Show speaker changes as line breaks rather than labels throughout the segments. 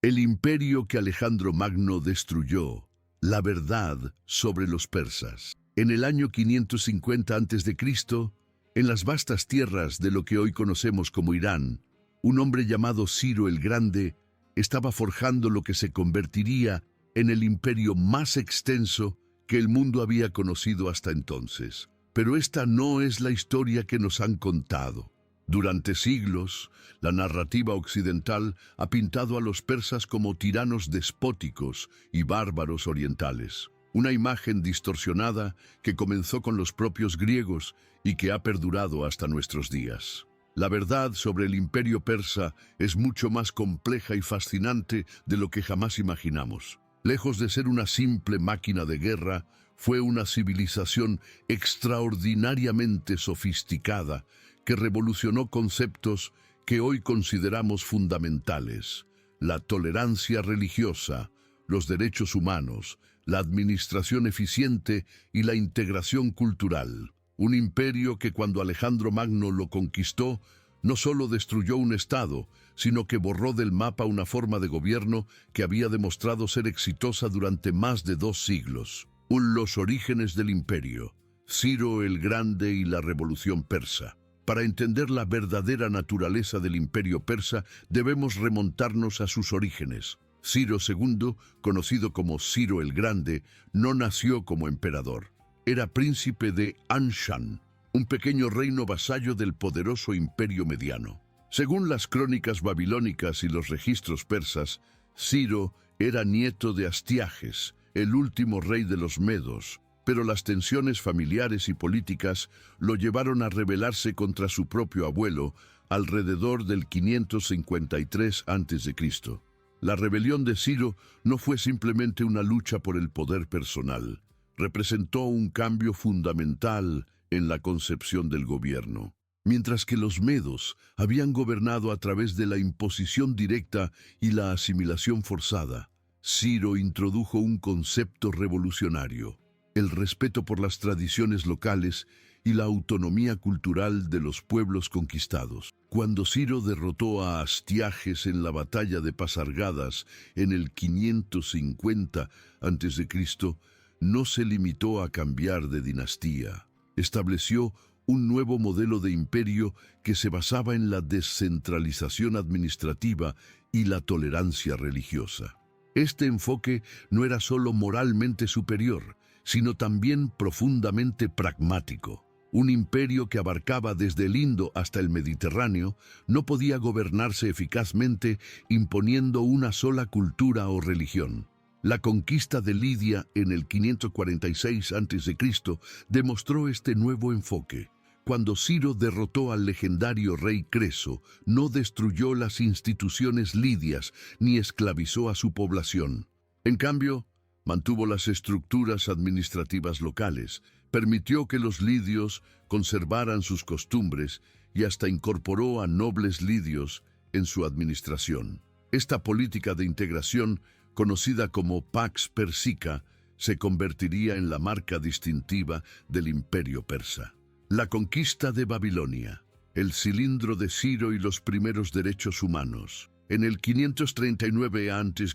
El imperio que Alejandro Magno destruyó, la verdad sobre los persas. En el año 550 a.C., en las vastas tierras de lo que hoy conocemos como Irán, un hombre llamado Ciro el Grande estaba forjando lo que se convertiría en el imperio más extenso que el mundo había conocido hasta entonces. Pero esta no es la historia que nos han contado. Durante siglos, la narrativa occidental ha pintado a los persas como tiranos despóticos y bárbaros orientales. Una imagen distorsionada que comenzó con los propios griegos y que ha perdurado hasta nuestros días. La verdad sobre el imperio persa es mucho más compleja y fascinante de lo que jamás imaginamos. Lejos de ser una simple máquina de guerra, fue una civilización extraordinariamente sofisticada que revolucionó conceptos que hoy consideramos fundamentales: la tolerancia religiosa, los derechos humanos, la administración eficiente y la integración cultural. Un imperio que cuando Alejandro Magno lo conquistó, no solo destruyó un estado, sino que borró del mapa una forma de gobierno que había demostrado ser exitosa durante más de 2 siglos. Los orígenes del imperio, Ciro el Grande y la Revolución Persa. Para entender la verdadera naturaleza del imperio persa, debemos remontarnos a sus orígenes. Ciro II, conocido como Ciro el Grande, no nació como emperador. Era príncipe de Anshan, un pequeño reino vasallo del poderoso imperio mediano. Según las crónicas babilónicas y los registros persas, Ciro era nieto de Astiages, el último rey de los medos, pero las tensiones familiares y políticas lo llevaron a rebelarse contra su propio abuelo alrededor del 553 a.C. La rebelión de Ciro no fue simplemente una lucha por el poder personal. Representó un cambio fundamental en la concepción del gobierno. Mientras que los medos habían gobernado a través de la imposición directa y la asimilación forzada, Ciro introdujo un concepto revolucionario: el respeto por las tradiciones locales y la autonomía cultural de los pueblos conquistados. Cuando Ciro derrotó a Astiages en la batalla de Pasargadas en el 550 a.C., no se limitó a cambiar de dinastía. Estableció un nuevo modelo de imperio que se basaba en la descentralización administrativa y la tolerancia religiosa. Este enfoque no era solo moralmente superior, sino también profundamente pragmático. Un imperio que abarcaba desde el Indo hasta el Mediterráneo no podía gobernarse eficazmente imponiendo una sola cultura o religión. La conquista de Lidia en el 546 a.C. demostró este nuevo enfoque. Cuando Ciro derrotó al legendario rey Creso, no destruyó las instituciones lidias ni esclavizó a su población. En cambio, mantuvo las estructuras administrativas locales, permitió que los lidios conservaran sus costumbres y hasta incorporó a nobles lidios en su administración. Esta política de integración, conocida como Pax Persica, se convertiría en la marca distintiva del imperio persa. La conquista de Babilonia, el cilindro de Ciro y los primeros derechos humanos. En el 539 a.C.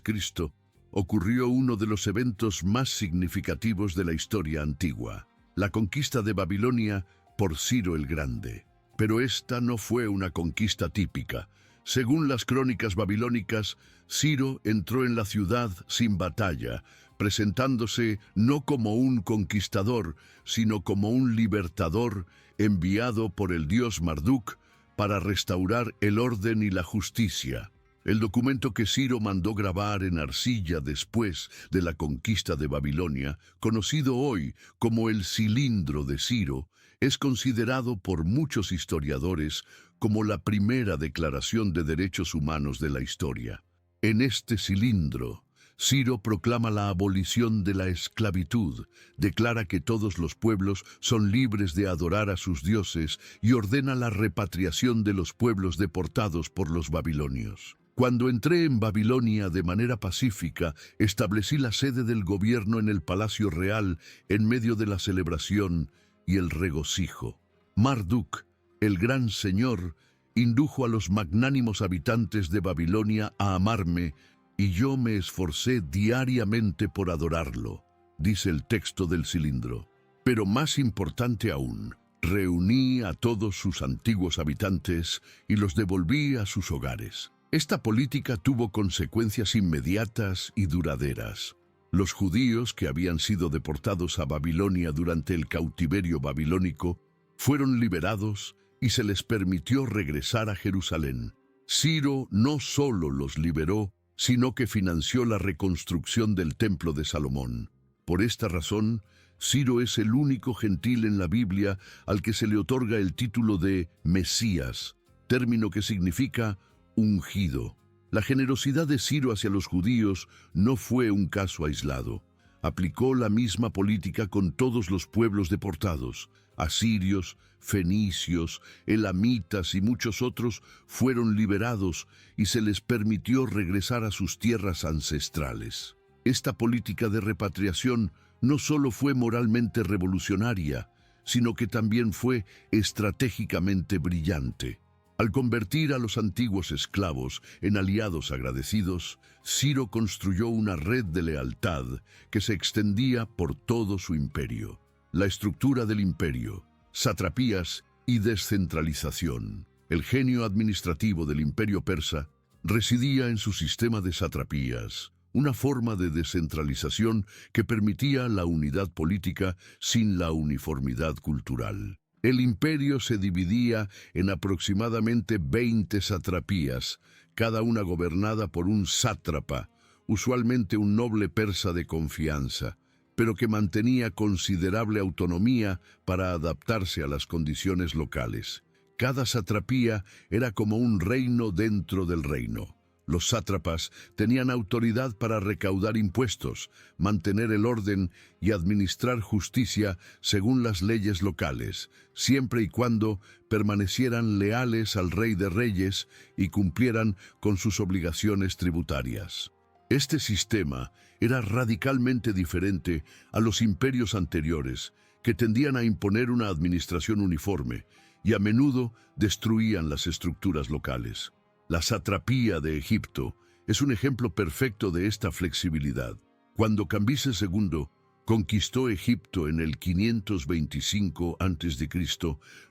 ocurrió uno de los eventos más significativos de la historia antigua: la conquista de Babilonia por Ciro el Grande. Pero esta no fue una conquista típica. Según las crónicas babilónicas, Ciro entró en la ciudad sin batalla, presentándose no como un conquistador, sino como un libertador enviado por el dios Marduk para restaurar el orden y la justicia. El documento que Ciro mandó grabar en arcilla después de la conquista de Babilonia, conocido hoy como el Cilindro de Ciro, es considerado por muchos historiadores como la primera declaración de derechos humanos de la historia. En este cilindro, Ciro proclama la abolición de la esclavitud, declara que todos los pueblos son libres de adorar a sus dioses y ordena la repatriación de los pueblos deportados por los babilonios. Cuando entré en Babilonia de manera pacífica, establecí la sede del gobierno en el Palacio Real en medio de la celebración y el regocijo. Marduk, el gran señor, indujo a los magnánimos habitantes de Babilonia a amarme y yo me esforcé diariamente por adorarlo, dice el texto del cilindro. Pero más importante aún, reuní a todos sus antiguos habitantes y los devolví a sus hogares. Esta política tuvo consecuencias inmediatas y duraderas. Los judíos que habían sido deportados a Babilonia durante el cautiverio babilónico fueron liberados y se les permitió regresar a Jerusalén. Ciro no solo los liberó, sino que financió la reconstrucción del Templo de Salomón. Por esta razón, Ciro es el único gentil en la Biblia al que se le otorga el título de Mesías, término que significa ungido. La generosidad de Ciro hacia los judíos no fue un caso aislado. Aplicó la misma política con todos los pueblos deportados. Asirios, fenicios, elamitas y muchos otros fueron liberados y se les permitió regresar a sus tierras ancestrales. Esta política de repatriación no solo fue moralmente revolucionaria, sino que también fue estratégicamente brillante. Al convertir a los antiguos esclavos en aliados agradecidos, Ciro construyó una red de lealtad que se extendía por todo su imperio. La estructura del imperio, satrapías y descentralización. El genio administrativo del imperio persa residía en su sistema de satrapías, una forma de descentralización que permitía la unidad política sin la uniformidad cultural. El imperio se dividía en aproximadamente 20 satrapías, cada una gobernada por un sátrapa, usualmente un noble persa de confianza, pero que mantenía considerable autonomía para adaptarse a las condiciones locales. Cada satrapía era como un reino dentro del reino. Los sátrapas tenían autoridad para recaudar impuestos, mantener el orden y administrar justicia según las leyes locales, siempre y cuando permanecieran leales al Rey de Reyes y cumplieran con sus obligaciones tributarias. Este sistema era radicalmente diferente a los imperios anteriores, que tendían a imponer una administración uniforme y a menudo destruían las estructuras locales. La satrapía de Egipto es un ejemplo perfecto de esta flexibilidad. Cuando Cambises II conquistó Egipto en el 525 a.C.,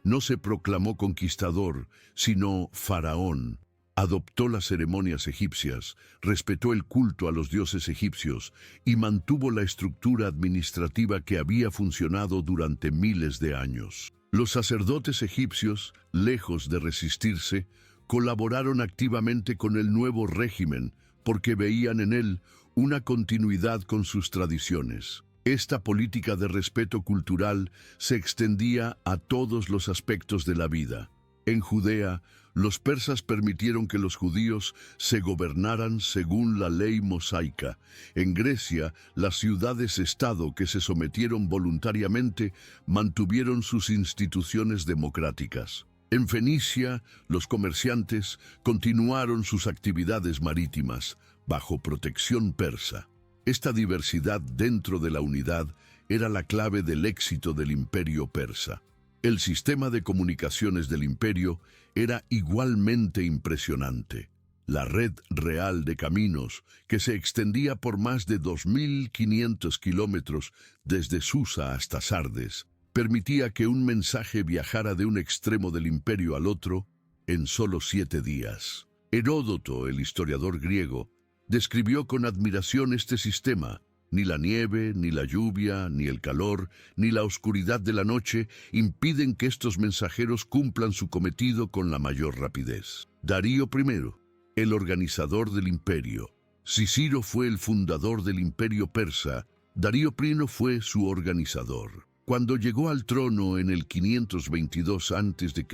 no se proclamó conquistador, sino faraón. Adoptó las ceremonias egipcias, respetó el culto a los dioses egipcios y mantuvo la estructura administrativa que había funcionado durante miles de años. Los sacerdotes egipcios, lejos de resistirse, colaboraron activamente con el nuevo régimen porque veían en él una continuidad con sus tradiciones. Esta política de respeto cultural se extendía a todos los aspectos de la vida. En Judea, los persas permitieron que los judíos se gobernaran según la ley mosaica. En Grecia, las ciudades-estado que se sometieron voluntariamente mantuvieron sus instituciones democráticas. En Fenicia, los comerciantes continuaron sus actividades marítimas bajo protección persa. Esta diversidad dentro de la unidad era la clave del éxito del imperio persa. El sistema de comunicaciones del imperio era igualmente impresionante. La red real de caminos, que se extendía por más de 2.500 kilómetros desde Susa hasta Sardes, permitía que un mensaje viajara de un extremo del imperio al otro en solo 7 días. Heródoto, el historiador griego, describió con admiración este sistema. Ni la nieve, ni la lluvia, ni el calor, ni la oscuridad de la noche impiden que estos mensajeros cumplan su cometido con la mayor rapidez. Darío I, el organizador del imperio. Si Ciro fue el fundador del imperio persa, Darío I fue su organizador. Cuando llegó al trono en el 522 a.C.,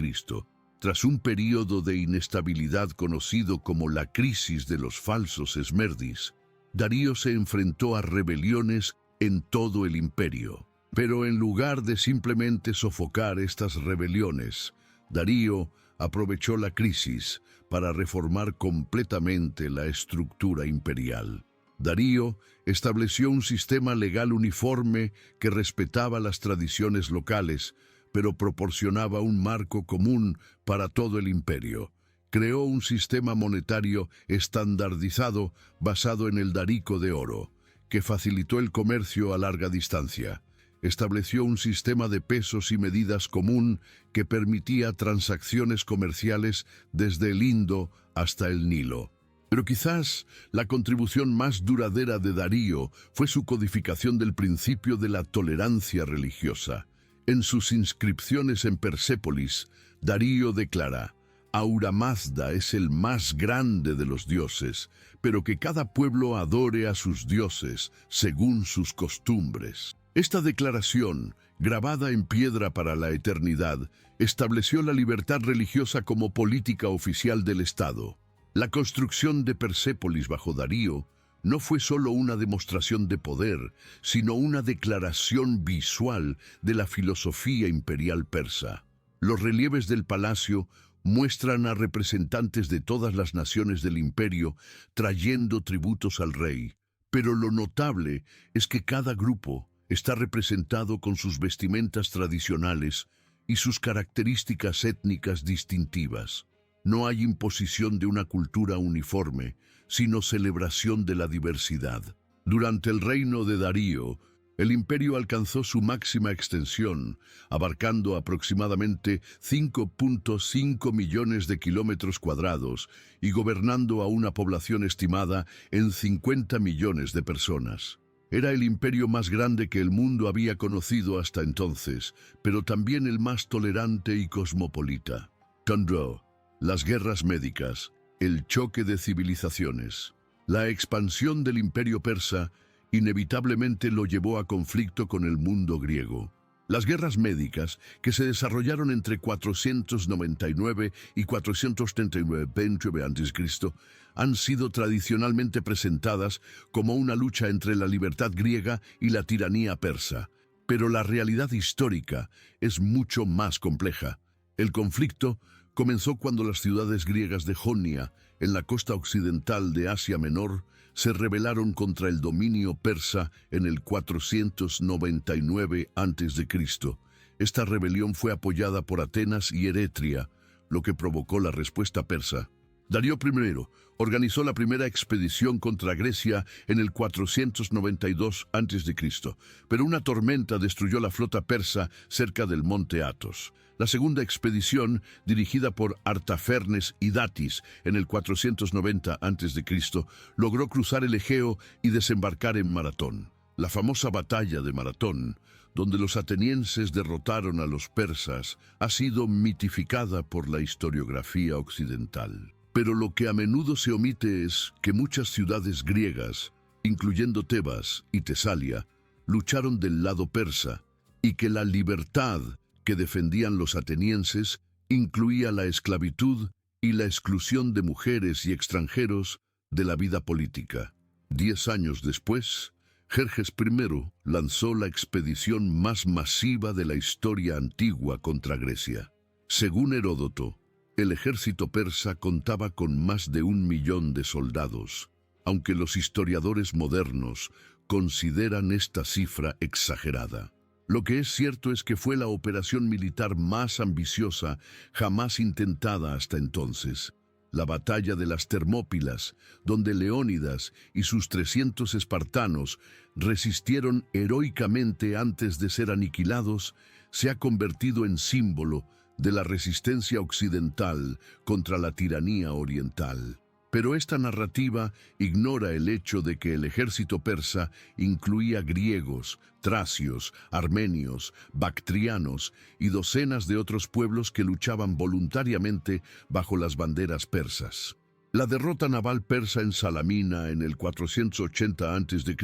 tras un período de inestabilidad conocido como la crisis de los falsos esmerdis, Darío se enfrentó a rebeliones en todo el imperio. Pero en lugar de simplemente sofocar estas rebeliones, Darío aprovechó la crisis para reformar completamente la estructura imperial. Darío estableció un sistema legal uniforme que respetaba las tradiciones locales, pero proporcionaba un marco común para todo el imperio. creó un sistema monetario estandarizado basado en el darico de oro, que facilitó el comercio a larga distancia. Estableció un sistema de pesos y medidas común que permitía transacciones comerciales desde el Indo hasta el Nilo. Pero quizás la contribución más duradera de Darío fue su codificación del principio de la tolerancia religiosa. En sus inscripciones en Persépolis, Darío declara: Ahura Mazda es el más grande de los dioses, pero que cada pueblo adore a sus dioses según sus costumbres. Esta declaración, grabada en piedra para la eternidad, estableció la libertad religiosa como política oficial del Estado. La construcción de Persépolis bajo Darío no fue solo una demostración de poder, sino una declaración visual de la filosofía imperial persa. Los relieves del palacio muestran a representantes de todas las naciones del imperio trayendo tributos al rey, pero lo notable es que cada grupo está representado con sus vestimentas tradicionales y sus características étnicas distintivas. No hay imposición de una cultura uniforme, sino celebración de la diversidad. Durante el reino de Darío, el imperio alcanzó su máxima extensión, abarcando aproximadamente 5.5 millones de kilómetros cuadrados y gobernando a una población estimada en 50 millones de personas. Era el imperio más grande que el mundo había conocido hasta entonces, pero también el más tolerante y cosmopolita. Tundra, las guerras médicas, el choque de civilizaciones. La expansión del imperio persa inevitablemente lo llevó a conflicto con el mundo griego. Las guerras médicas, que se desarrollaron entre 499 y 439 a.C., han sido tradicionalmente presentadas como una lucha entre la libertad griega y la tiranía persa. Pero la realidad histórica es mucho más compleja. El conflicto comenzó cuando las ciudades griegas de Jonia, en la costa occidental de Asia Menor, se rebelaron contra el dominio persa en el 499 a.C. Esta rebelión fue apoyada por Atenas y Eretria, lo que provocó la respuesta persa. Darío I organizó la primera expedición contra Grecia en el 492 a.C., pero una tormenta destruyó la flota persa cerca del monte Athos. La segunda expedición, dirigida por Artafernes y Datis en el 490 a.C., logró cruzar el Egeo y desembarcar en Maratón. La famosa batalla de Maratón, donde los atenienses derrotaron a los persas, ha sido mitificada por la historiografía occidental. Pero lo que a menudo se omite es que muchas ciudades griegas, incluyendo Tebas y Tesalia, lucharon del lado persa, y que la libertad que defendían los atenienses incluía la esclavitud y la exclusión de mujeres y extranjeros de la vida política. 10 años después, Jerjes I lanzó la expedición más masiva de la historia antigua contra Grecia. Según Heródoto, el ejército persa contaba con más de 1 millón de soldados, aunque los historiadores modernos consideran esta cifra exagerada. Lo que es cierto es que fue la operación militar más ambiciosa jamás intentada hasta entonces. La batalla de las Termópilas, donde Leónidas y sus 300 espartanos resistieron heroicamente antes de ser aniquilados, se ha convertido en símbolo de la resistencia occidental contra la tiranía oriental. Pero esta narrativa ignora el hecho de que el ejército persa incluía griegos, tracios, armenios, bactrianos y docenas de otros pueblos que luchaban voluntariamente bajo las banderas persas. La derrota naval persa en Salamina en el 480 a.C.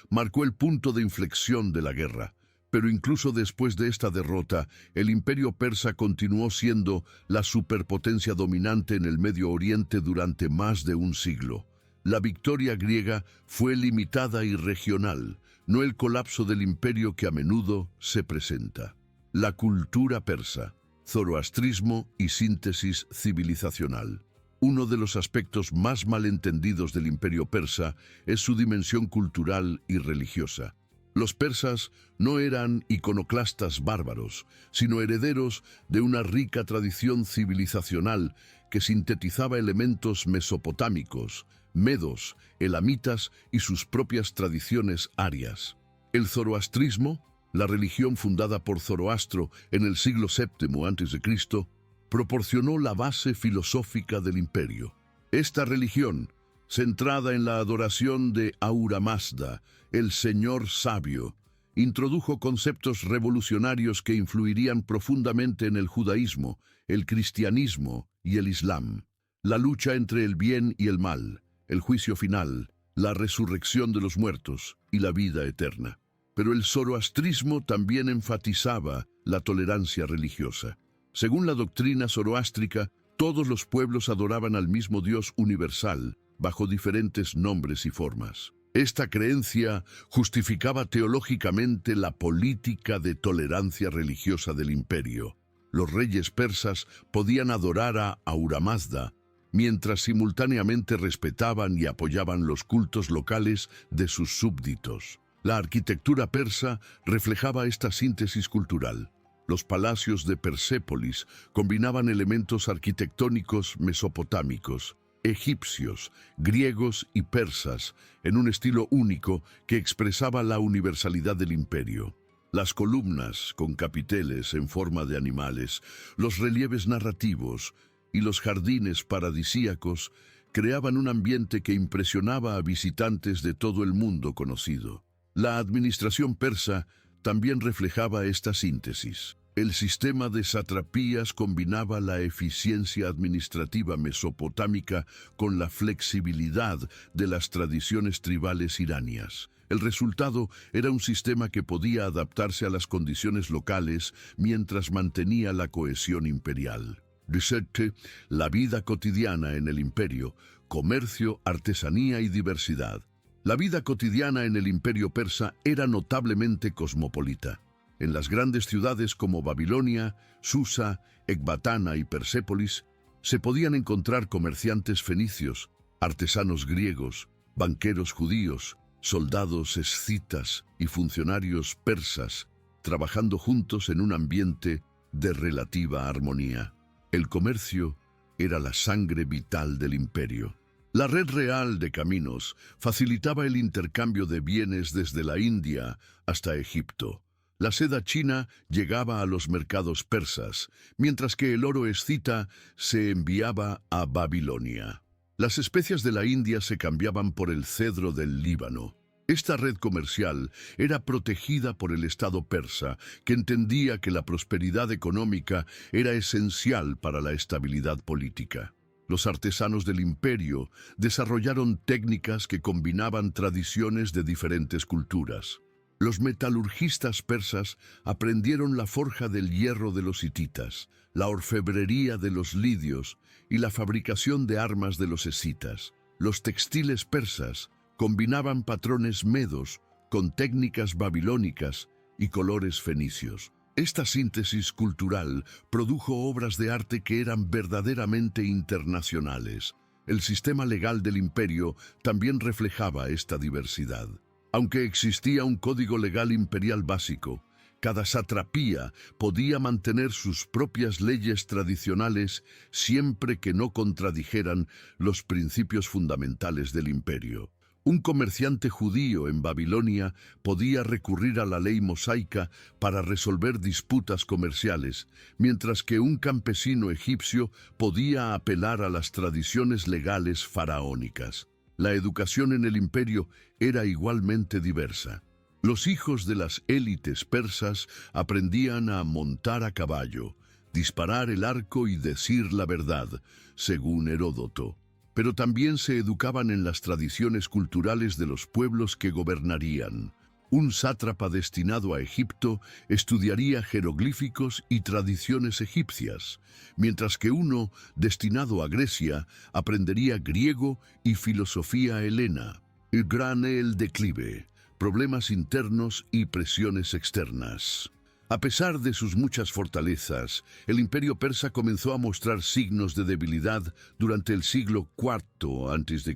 marcó el punto de inflexión de la guerra. Pero incluso después de esta derrota, el imperio persa continuó siendo la superpotencia dominante en el Medio Oriente durante más de un siglo. La victoria griega fue limitada y regional, no el colapso del imperio que a menudo se presenta. La cultura persa, zoroastrismo y síntesis civilizacional. Uno de los aspectos más malentendidos del imperio persa es su dimensión cultural y religiosa. Los persas no eran iconoclastas bárbaros, sino herederos de una rica tradición civilizacional que sintetizaba elementos mesopotámicos, medos, elamitas y sus propias tradiciones arias. El zoroastrismo, la religión fundada por Zoroastro en el siglo VII a.C., proporcionó la base filosófica del imperio. Esta religión, centrada en la adoración de Ahura Mazda, el Señor Sabio, introdujo conceptos revolucionarios que influirían profundamente en el judaísmo, el cristianismo y el islam. La lucha entre el bien y el mal, el juicio final, la resurrección de los muertos y la vida eterna. Pero el zoroastrismo también enfatizaba la tolerancia religiosa. Según la doctrina zoroástrica, todos los pueblos adoraban al mismo Dios universal, bajo diferentes nombres y formas. Esta creencia justificaba teológicamente la política de tolerancia religiosa del imperio. Los reyes persas podían adorar a Ahura Mazda, mientras simultáneamente respetaban y apoyaban los cultos locales de sus súbditos. La arquitectura persa reflejaba esta síntesis cultural. Los palacios de Persépolis combinaban elementos arquitectónicos mesopotámicos, egipcios, griegos y persas, en un estilo único que expresaba la universalidad del imperio. Las columnas con capiteles en forma de animales, los relieves narrativos y los jardines paradisíacos creaban un ambiente que impresionaba a visitantes de todo el mundo conocido. La administración persa también reflejaba esta síntesis. El sistema de satrapías combinaba la eficiencia administrativa mesopotámica con la flexibilidad de las tradiciones tribales iranias. El resultado era un sistema que podía adaptarse a las condiciones locales mientras mantenía la cohesión imperial. Discerte la vida cotidiana en el imperio, comercio, artesanía y diversidad. La vida cotidiana en el imperio persa era notablemente cosmopolita. En las grandes ciudades como Babilonia, Susa, Ecbatana y Persépolis, se podían encontrar comerciantes fenicios, artesanos griegos, banqueros judíos, soldados escitas y funcionarios persas, trabajando juntos en un ambiente de relativa armonía. El comercio era la sangre vital del imperio. La red real de caminos facilitaba el intercambio de bienes desde la India hasta Egipto. La seda china llegaba a los mercados persas, mientras que el oro escita se enviaba a Babilonia. Las especias de la India se cambiaban por el cedro del Líbano. Esta red comercial era protegida por el Estado persa, que entendía que la prosperidad económica era esencial para la estabilidad política. Los artesanos del imperio desarrollaron técnicas que combinaban tradiciones de diferentes culturas. Los metalurgistas persas aprendieron la forja del hierro de los hititas, la orfebrería de los lidios y la fabricación de armas de los escitas. Los textiles persas combinaban patrones medos con técnicas babilónicas y colores fenicios. Esta síntesis cultural produjo obras de arte que eran verdaderamente internacionales. El sistema legal del imperio también reflejaba esta diversidad. Aunque existía un código legal imperial básico, cada satrapía podía mantener sus propias leyes tradicionales siempre que no contradijeran los principios fundamentales del imperio. Un comerciante judío en Babilonia podía recurrir a la ley mosaica para resolver disputas comerciales, mientras que un campesino egipcio podía apelar a las tradiciones legales faraónicas. La educación en el imperio era igualmente diversa. Los hijos de las élites persas aprendían a montar a caballo, disparar el arco y decir la verdad, según Heródoto. Pero también se educaban en las tradiciones culturales de los pueblos que gobernarían. Un sátrapa destinado a Egipto estudiaría jeroglíficos y tradiciones egipcias, mientras que uno destinado a Grecia aprendería griego y filosofía helena. El declive, problemas internos y presiones externas. A pesar de sus muchas fortalezas, el imperio persa comenzó a mostrar signos de debilidad durante el siglo IV a.C.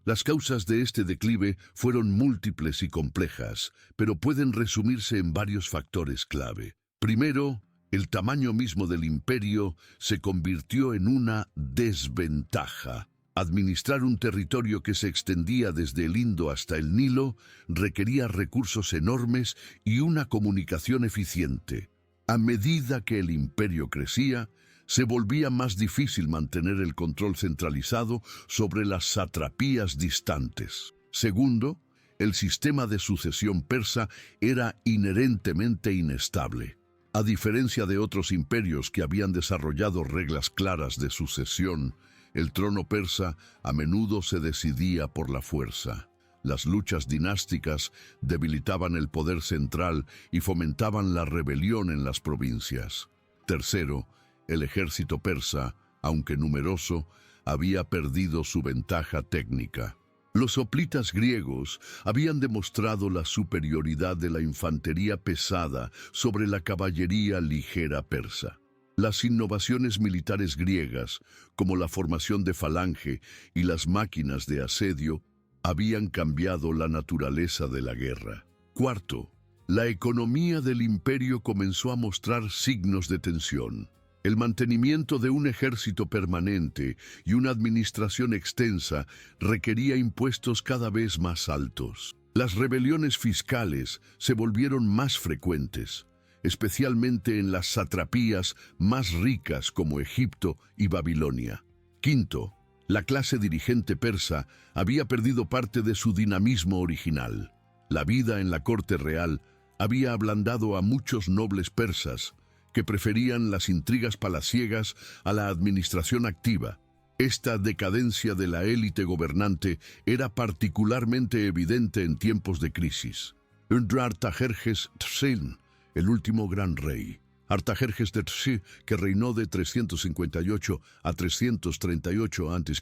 Las causas de este declive fueron múltiples y complejas, pero pueden resumirse en varios factores clave. Primero, el tamaño mismo del imperio se convirtió en una desventaja. Administrar un territorio que se extendía desde el Indo hasta el Nilo requería recursos enormes y una comunicación eficiente. A medida que el imperio crecía, se volvía más difícil mantener el control centralizado sobre las satrapías distantes. Segundo, el sistema de sucesión persa era inherentemente inestable. A diferencia de otros imperios que habían desarrollado reglas claras de sucesión, el trono persa a menudo se decidía por la fuerza. Las luchas dinásticas debilitaban el poder central y fomentaban la rebelión en las provincias. Tercero, el ejército persa, aunque numeroso, había perdido su ventaja técnica. Los hoplitas griegos habían demostrado la superioridad de la infantería pesada sobre la caballería ligera persa. Las innovaciones militares griegas, como la formación de falange y las máquinas de asedio, habían cambiado la naturaleza de la guerra. Cuarto, la economía del imperio comenzó a mostrar signos de tensión. El mantenimiento de un ejército permanente y una administración extensa requería impuestos cada vez más altos. Las rebeliones fiscales se volvieron más frecuentes, especialmente en las satrapías más ricas como Egipto y Babilonia. Quinto, la clase dirigente persa había perdido parte de su dinamismo original. La vida en la corte real había ablandado a muchos nobles persas, que preferían las intrigas palaciegas a la administración activa. Esta decadencia de la élite gobernante era particularmente evidente en tiempos de crisis. Artajerjes III, el último gran rey. Artajerjes III, que reinó de 358 a 338 a.C.,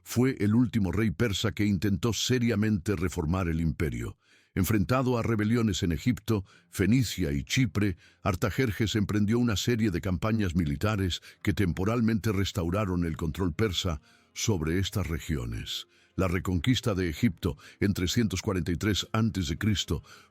fue el último rey persa que intentó seriamente reformar el imperio. Enfrentado a rebeliones en Egipto, Fenicia y Chipre, Artajerjes emprendió una serie de campañas militares que temporalmente restauraron el control persa sobre estas regiones. La reconquista de Egipto en 343 a.C.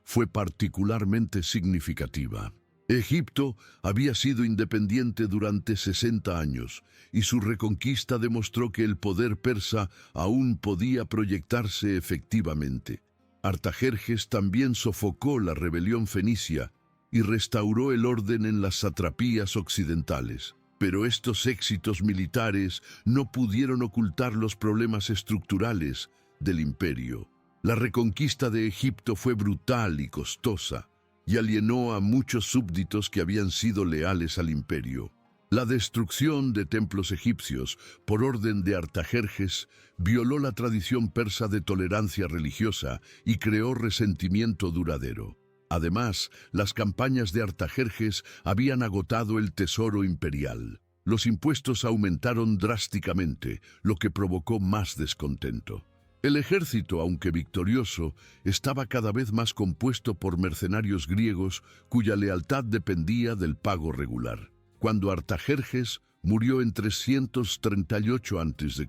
fue particularmente significativa. Egipto había sido independiente durante 60 años y su reconquista demostró que el poder persa aún podía proyectarse efectivamente. Artajerjes también sofocó la rebelión fenicia y restauró el orden en las satrapías occidentales. Pero estos éxitos militares no pudieron ocultar los problemas estructurales del imperio. La reconquista de Egipto fue brutal y costosa, y alienó a muchos súbditos que habían sido leales al imperio. La destrucción de templos egipcios por orden de Artajerjes violó la tradición persa de tolerancia religiosa y creó resentimiento duradero. Además, las campañas de Artajerjes habían agotado el tesoro imperial. Los impuestos aumentaron drásticamente, lo que provocó más descontento. El ejército, aunque victorioso, estaba cada vez más compuesto por mercenarios griegos cuya lealtad dependía del pago regular. Cuando Artajerjes murió en 338 a.C.,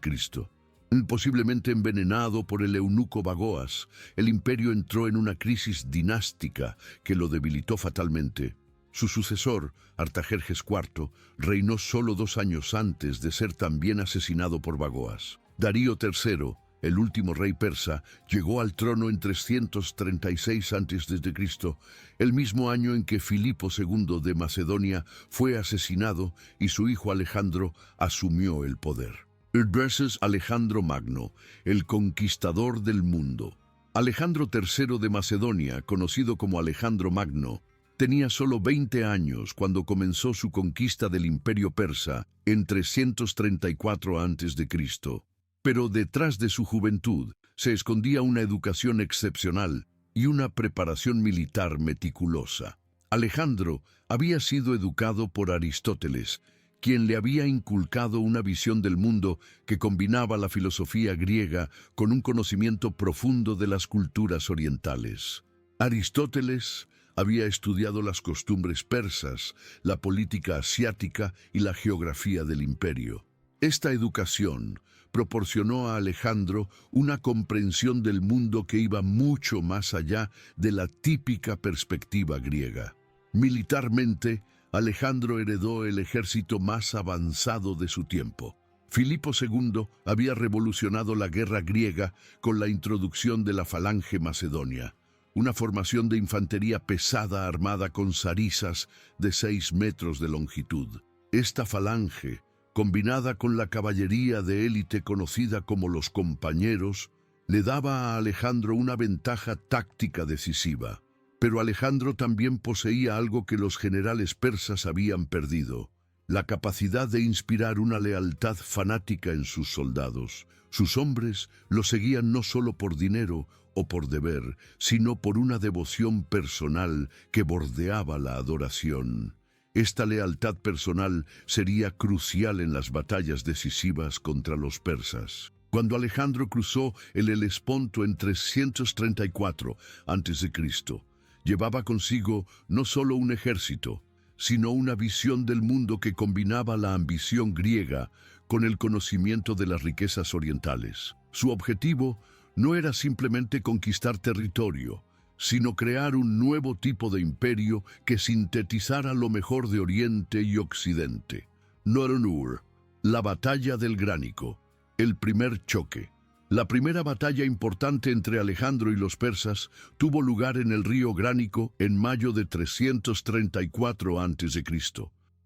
posiblemente envenenado por el eunuco Bagoas, el imperio entró en una crisis dinástica que lo debilitó fatalmente. Su sucesor, Artajerjes IV, reinó solo 2 años antes de ser también asesinado por Bagoas. Darío III, el último rey persa, llegó al trono en 336 a.C., el mismo año en que Filipo II de Macedonia fue asesinado y su hijo Alejandro asumió el poder. Versus Alejandro Magno, el conquistador del mundo. Alejandro III de Macedonia, conocido como Alejandro Magno, tenía solo 20 años cuando comenzó su conquista del imperio persa en 334 a.C. Pero detrás de su juventud se escondía una educación excepcional y una preparación militar meticulosa. Alejandro había sido educado por Aristóteles, quien le había inculcado una visión del mundo que combinaba la filosofía griega con un conocimiento profundo de las culturas orientales. Aristóteles había estudiado las costumbres persas, la política asiática y la geografía del imperio. Esta educación proporcionó a Alejandro una comprensión del mundo que iba mucho más allá de la típica perspectiva griega. Militarmente, Alejandro heredó el ejército más avanzado de su tiempo. Filipo II había revolucionado la guerra griega con la introducción de la falange macedonia, una formación de infantería pesada armada con sarisas de 6 metros de longitud. Esta falange, combinada con la caballería de élite conocida como los compañeros, le daba a Alejandro una ventaja táctica decisiva. Pero Alejandro también poseía algo que los generales persas habían perdido: la capacidad de inspirar una lealtad fanática en sus soldados. Sus hombres lo seguían no solo por dinero o por deber, sino por una devoción personal que bordeaba la adoración. Esta lealtad personal sería crucial en las batallas decisivas contra los persas. Cuando Alejandro cruzó el Helesponto en 334 a.C., llevaba consigo no solo un ejército, sino una visión del mundo que combinaba la ambición griega con el conocimiento de las riquezas orientales. Su objetivo no era simplemente conquistar territorio, sino crear un nuevo tipo de imperio que sintetizara lo mejor de Oriente y Occidente. Naranur, la batalla del Gránico, el primer choque. La primera batalla importante entre Alejandro y los persas tuvo lugar en el río Gránico en mayo de 334 a.C.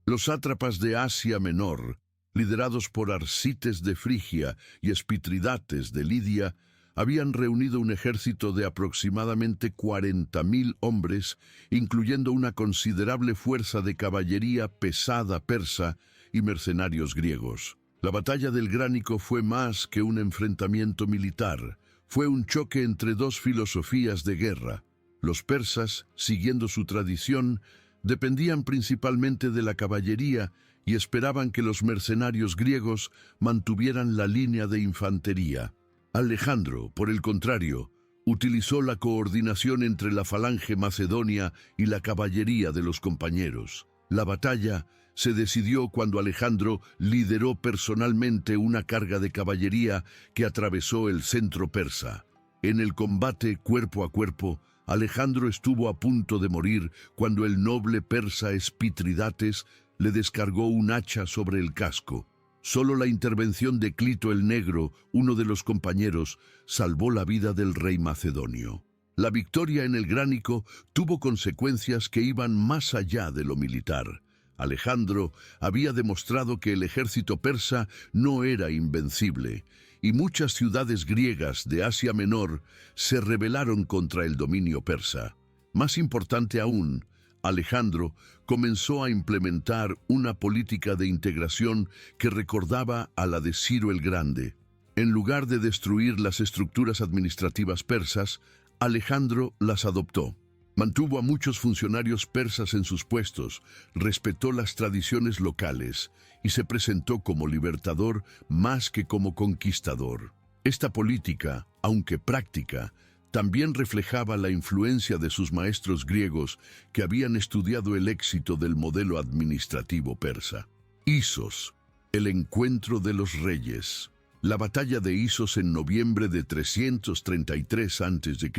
Los sátrapas de Asia Menor, liderados por Arsites de Frigia y Espitridates de Lidia, habían reunido un ejército de aproximadamente 40.000 hombres, incluyendo una considerable fuerza de caballería pesada persa y mercenarios griegos. La batalla del Gránico fue más que un enfrentamiento militar, fue un choque entre dos filosofías de guerra. Los persas, siguiendo su tradición, dependían principalmente de la caballería y esperaban que los mercenarios griegos mantuvieran la línea de infantería. Alejandro, por el contrario, utilizó la coordinación entre la falange macedonia y la caballería de los compañeros. La batalla se decidió cuando Alejandro lideró personalmente una carga de caballería que atravesó el centro persa. En el combate cuerpo a cuerpo, Alejandro estuvo a punto de morir cuando el noble persa Espitridates le descargó un hacha sobre el casco. Solo la intervención de Clito el Negro, uno de los compañeros, salvó la vida del rey macedonio. La victoria en el Gránico tuvo consecuencias que iban más allá de lo militar. Alejandro había demostrado que el ejército persa no era invencible, y muchas ciudades griegas de Asia Menor se rebelaron contra el dominio persa. Más importante aún, Alejandro comenzó a implementar una política de integración que recordaba a la de Ciro el Grande. En lugar de destruir las estructuras administrativas persas, Alejandro las adoptó. Mantuvo a muchos funcionarios persas en sus puestos, respetó las tradiciones locales y se presentó como libertador más que como conquistador. Esta política, aunque práctica, también reflejaba la influencia de sus maestros griegos que habían estudiado el éxito del modelo administrativo persa. Isos, el encuentro de los reyes. La batalla de Isos en noviembre de 333 a.C.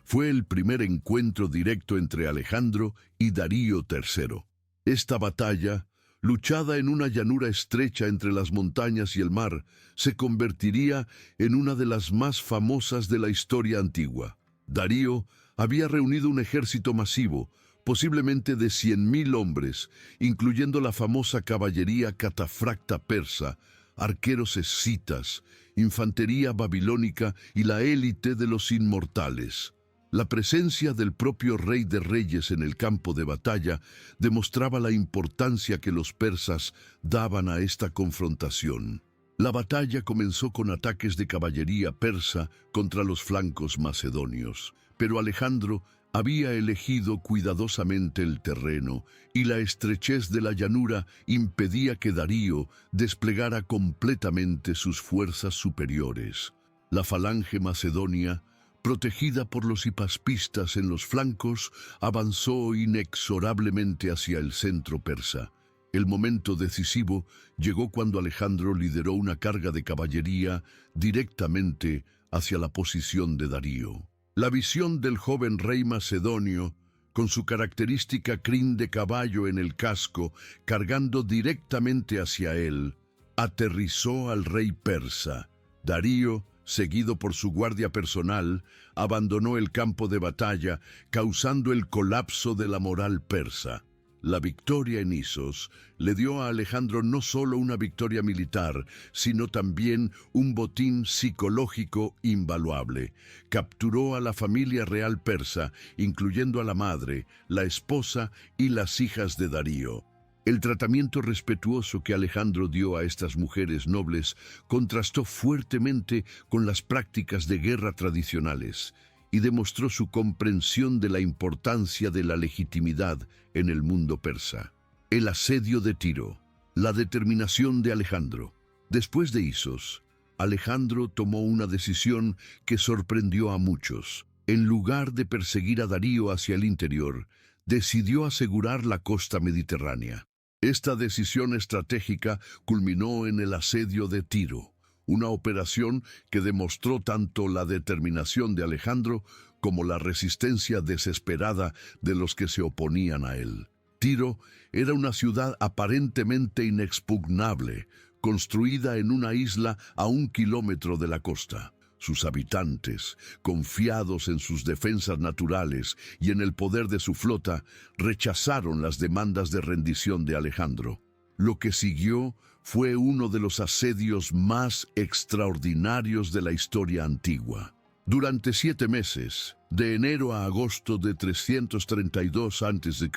fue el primer encuentro directo entre Alejandro y Darío III. Esta batalla, luchada en una llanura estrecha entre las montañas y el mar, se convertiría en una de las más famosas de la historia antigua. Darío había reunido un ejército masivo, posiblemente de 100.000 hombres, incluyendo la famosa caballería catafracta persa, arqueros escitas, infantería babilónica y la élite de los inmortales. La presencia del propio Rey de Reyes en el campo de batalla demostraba la importancia que los persas daban a esta confrontación. La batalla comenzó con ataques de caballería persa contra los flancos macedonios, pero Alejandro había elegido cuidadosamente el terreno y la estrechez de la llanura impedía que Darío desplegara completamente sus fuerzas superiores. La falange macedonia, protegida por los hipaspistas en los flancos, avanzó inexorablemente hacia el centro persa. El momento decisivo llegó cuando Alejandro lideró una carga de caballería directamente hacia la posición de Darío. La visión del joven rey macedonio, con su característica crin de caballo en el casco, cargando directamente hacia él, aterrizó al rey persa. Darío, seguido por su guardia personal, abandonó el campo de batalla, causando el colapso de la moral persa. La victoria en Isos le dio a Alejandro no solo una victoria militar, sino también un botín psicológico invaluable. Capturó a la familia real persa, incluyendo a la madre, la esposa y las hijas de Darío. El tratamiento respetuoso que Alejandro dio a estas mujeres nobles contrastó fuertemente con las prácticas de guerra tradicionales y demostró su comprensión de la importancia de la legitimidad en el mundo persa. El asedio de Tiro, la determinación de Alejandro. Después de Isos, Alejandro tomó una decisión que sorprendió a muchos. En lugar de perseguir a Darío hacia el interior, decidió asegurar la costa mediterránea. Esta decisión estratégica culminó en el asedio de Tiro, una operación que demostró tanto la determinación de Alejandro como la resistencia desesperada de los que se oponían a él. Tiro era una ciudad aparentemente inexpugnable, construida en una isla a 1 kilómetro de la costa. Sus habitantes, confiados en sus defensas naturales y en el poder de su flota, rechazaron las demandas de rendición de Alejandro. Lo que siguió fue uno de los asedios más extraordinarios de la historia antigua. Durante 7 meses, de enero a agosto de 332 a.C.,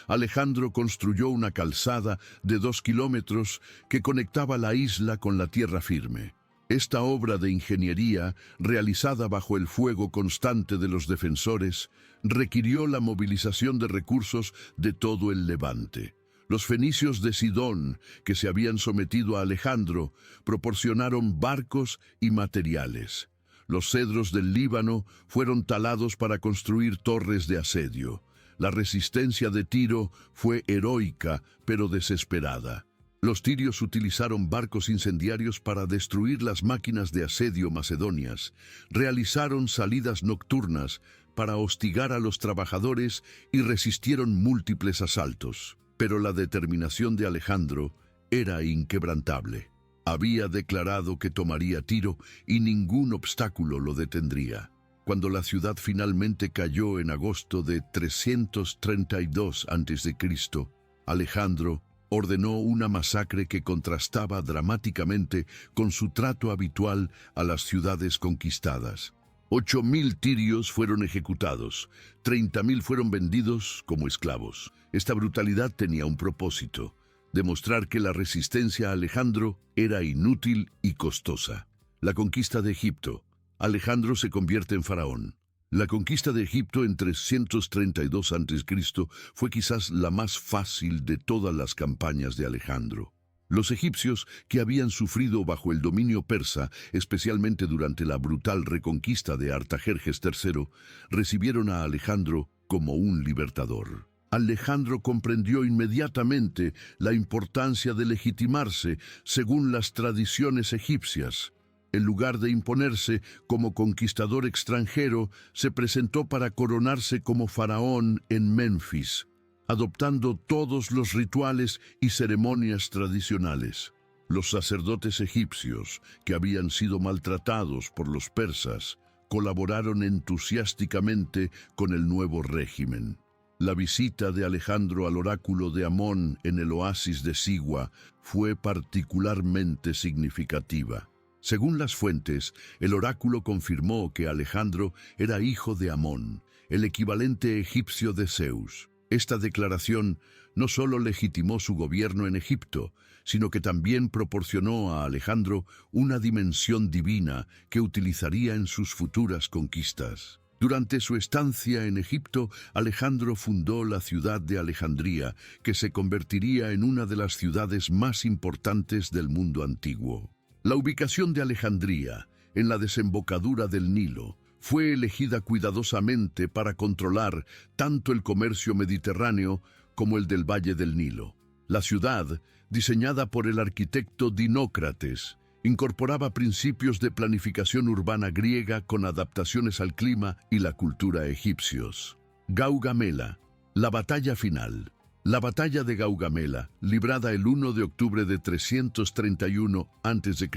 Alejandro construyó una calzada de 2 kilómetros que conectaba la isla con la tierra firme. Esta obra de ingeniería, realizada bajo el fuego constante de los defensores, requirió la movilización de recursos de todo el Levante. Los fenicios de Sidón, que se habían sometido a Alejandro, proporcionaron barcos y materiales. Los cedros del Líbano fueron talados para construir torres de asedio. La resistencia de Tiro fue heroica, pero desesperada. Los tirios utilizaron barcos incendiarios para destruir las máquinas de asedio macedonias. Realizaron salidas nocturnas para hostigar a los trabajadores y resistieron múltiples asaltos. Pero la determinación de Alejandro era inquebrantable. Había declarado que tomaría Tiro y ningún obstáculo lo detendría. Cuando la ciudad finalmente cayó en agosto de 332 a.C., Alejandro ordenó una masacre que contrastaba dramáticamente con su trato habitual a las ciudades conquistadas. 8.000 tirios fueron ejecutados, 30.000 fueron vendidos como esclavos. Esta brutalidad tenía un propósito: demostrar que la resistencia a Alejandro era inútil y costosa. La conquista de Egipto. Alejandro se convierte en faraón. La conquista de Egipto en 332 a.C. fue quizás la más fácil de todas las campañas de Alejandro. Los egipcios, que habían sufrido bajo el dominio persa, especialmente durante la brutal reconquista de Artajerjes III, recibieron a Alejandro como un libertador. Alejandro comprendió inmediatamente la importancia de legitimarse según las tradiciones egipcias. En lugar de imponerse como conquistador extranjero, se presentó para coronarse como faraón en Menfis, adoptando todos los rituales y ceremonias tradicionales. Los sacerdotes egipcios, que habían sido maltratados por los persas, colaboraron entusiásticamente con el nuevo régimen. La visita de Alejandro al oráculo de Amón en el oasis de Sigua fue particularmente significativa. Según las fuentes, el oráculo confirmó que Alejandro era hijo de Amón, el equivalente egipcio de Zeus. Esta declaración no solo legitimó su gobierno en Egipto, sino que también proporcionó a Alejandro una dimensión divina que utilizaría en sus futuras conquistas. Durante su estancia en Egipto, Alejandro fundó la ciudad de Alejandría, que se convertiría en una de las ciudades más importantes del mundo antiguo. La ubicación de Alejandría, en la desembocadura del Nilo, fue elegida cuidadosamente para controlar tanto el comercio mediterráneo como el del Valle del Nilo. La ciudad, diseñada por el arquitecto Dinócrates, incorporaba principios de planificación urbana griega con adaptaciones al clima y la cultura egipcios. Gaugamela, la batalla final. La batalla de Gaugamela, librada el 1 de octubre de 331 a.C.,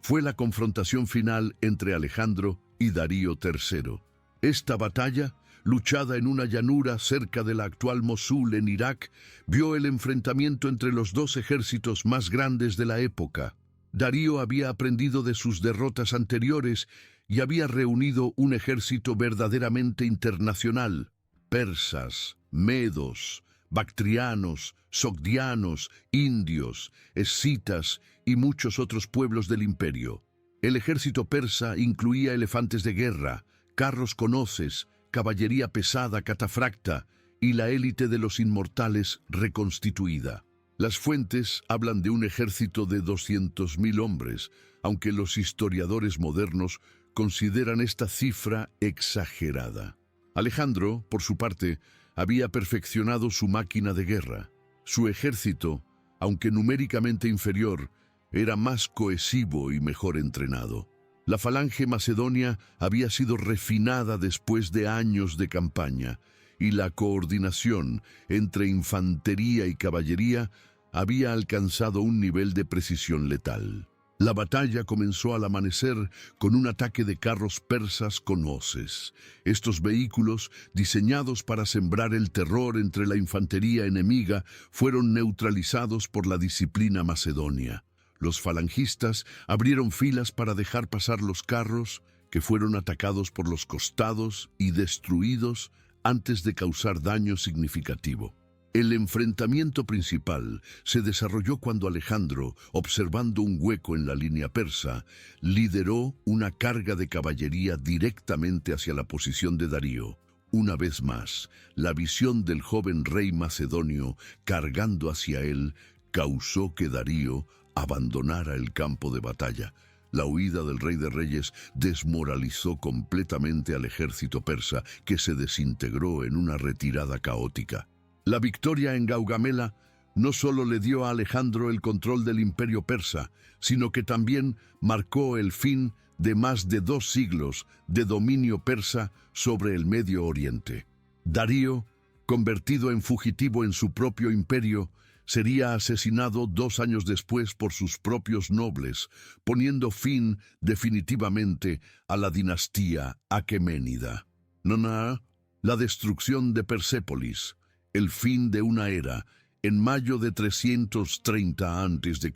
fue la confrontación final entre Alejandro y Darío III. Esta batalla, luchada en una llanura cerca de la actual Mosul en Irak, vio el enfrentamiento entre los dos ejércitos más grandes de la época. Darío había aprendido de sus derrotas anteriores y había reunido un ejército verdaderamente internacional. Persas, medos, bactrianos, sogdianos, indios, escitas y muchos otros pueblos del imperio. El ejército persa incluía elefantes de guerra, carros con hoces, caballería pesada catafracta y la élite de los inmortales reconstituida. Las fuentes hablan de un ejército de 200.000 hombres, aunque los historiadores modernos consideran esta cifra exagerada. Alejandro, por su parte, había perfeccionado su máquina de guerra. Su ejército, aunque numéricamente inferior, era más cohesivo y mejor entrenado. La falange macedonia había sido refinada después de años de campaña, y la coordinación entre infantería y caballería había alcanzado un nivel de precisión letal. La batalla comenzó al amanecer con un ataque de carros persas con hoces. Estos vehículos, diseñados para sembrar el terror entre la infantería enemiga, fueron neutralizados por la disciplina macedonia. Los falangistas abrieron filas para dejar pasar los carros, que fueron atacados por los costados y destruidos antes de causar daño significativo. El enfrentamiento principal se desarrolló cuando Alejandro, observando un hueco en la línea persa, lideró una carga de caballería directamente hacia la posición de Darío. Una vez más, la visión del joven rey macedonio cargando hacia él causó que Darío abandonara el campo de batalla. La huida del rey de reyes desmoralizó completamente al ejército persa, que se desintegró en una retirada caótica. La victoria en Gaugamela no solo le dio a Alejandro el control del imperio persa, sino que también marcó el fin de más de 2 siglos de dominio persa sobre el Medio Oriente. Darío, convertido en fugitivo en su propio imperio, sería asesinado 2 años después por sus propios nobles, poniendo fin definitivamente a la dinastía aqueménida. La destrucción de Persépolis, el fin de una era, en mayo de 330 a.C.